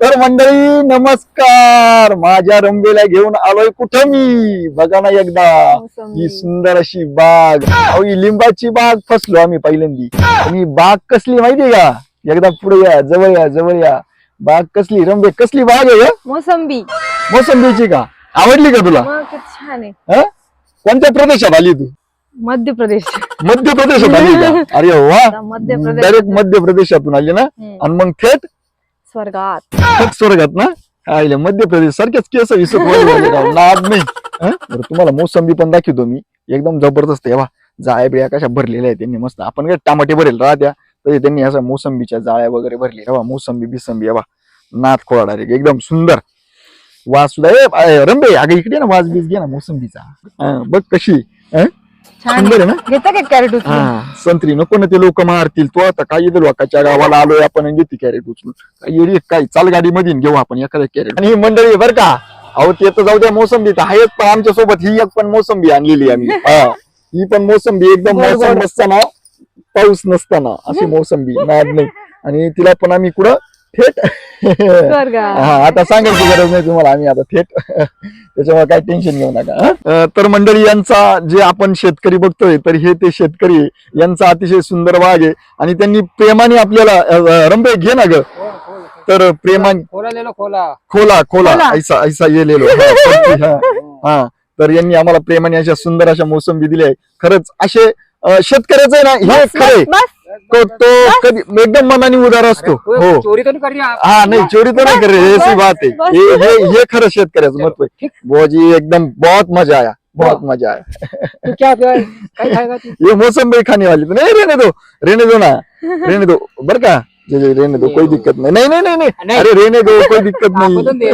तर मंडळी नमस्कार. माझ्या रंबेला घेऊन आलोय कुठं मी बघा ना एकदा ही सुंदर अशी बाग. अहो ही लिंबाची बाग. फसलो आम्ही पहिल्यांदी. आणि बाग कसली माहितीये का? एकदा पुढे या, जवळ या, जवळ या. बाग कसली रंबे, कसली बाग आहे? मोसंबी. मोसंबीची का? आवडली का तुला? छान आहे. कोणत्या प्रदेशात आली तू? मध्य प्रदेश. मध्य प्रदेशात आली का? अरे वा, मध्य प्रदेश. डायरेक्ट मध्य प्रदेशातून आली ना? आणि मग थेट स्वर्गात. स्वर्गात ना? आले मध्य प्रदेश सारखेच केस विसत नाद नाही. बरं तुम्हाला मोसंबी पण दाखवतो मी. एकदम जबरदस्त आहे. जाळ्या बिळ्या कशा भरलेल्या आहेत त्यांनी मस्त. आपण काय टमाटे भरेल राहत्या तरी त्यांनी अशा मोसंबीच्या जाळ्या वगैरे भरली. मोसंबी बिसंबी नाद खोळा डायरेक्ट एकदम सुंदर वास सुद्धा. रंबे अगं इकडे ना वास बीस घे ना मोसंबीचा. बघ कशी सुंदर आहे ना? घेता का कॅरेट उचलून? संत्री नको ना ते लोक मारतील. तो आता काय येईल लोकांच्या गावाला आलोय आपण आणि घेते कॅरेट उचलून. काय येडी काय? चाल गाडी मधून घेऊ आपण एखाद्या कॅरेट. आणि ही मंडळी बरं का, अहो ते तर जाऊ द्या मोसंबी तर आहेच, पण आमच्या सोबत ही एक पण मोसंबी आणलेली आम्ही. ही पण मोसंबी एकदम मोसम नसताना पाऊस नसताना अशी मोसंबी नाद नाही. आणि तिला पण आम्ही कुठं थेट आता सांगायची गरज नाही तुम्हाला. आम्ही आता थेट त्याच्यामुळे काय टेन्शन घेऊ नका. तर मंडळी यांचा जे आपण शेतकरी बघतोय तर हे ते शेतकरी यांचा अतिशय सुंदर बाग आहे. आणि त्यांनी प्रेमाने आपल्याला रंबे घे ना ग. तर प्रेमाने खोला खोला ऐसा ऐसा ये ले लो. हा तर यांनी आम्हाला प्रेमाने अशा सुंदर अशा मोसंबी दिल्या आहे. खरंच असे शेतकऱ्याचं आहे ना हे खरंय. तो कधी एकदम मनाने उदार असतो. हो चोरी तो नहीं कर रही आप? हाँ नहीं चोरी तो नहीं कर रहे, ऐसी बात है. ये खरं शेतकऱ्याचं महत्व आहे. बुआजी एकदम बहुत मजा आया, बहुत मजा आया. तू क्या खाएगा तू? ये मौसम खाने वाली तो नहीं. रहने दो ना, रहने दो बर का. रहने दो कोई दिक्कत नाही. नाही नाही नाही अरे रहने दो कोई दिक्कत नाही.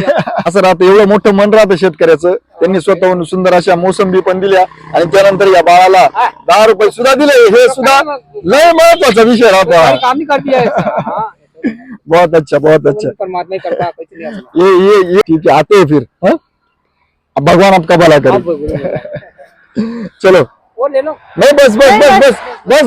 असं राहतं. एवढं मोठं मन राहतं शेतकऱ्याचं. त्यांनी स्वतःहून सुंदर अशा मोसंबी पण दिल्या आणि त्यानंतर या बाळाला 10 रुपये सुद्धा दिले. हे सुद्धा लय महत्वाचा विषय राहतो. काम नहीं करती है. बहुत अच्छा बहुत अच्छा. परमात्मा ही करता है. ये ठीक है, आते हैं फिर. अब भगवान आपका भला करे. चलो वो ले लो. नहीं बस बस बस बस बस.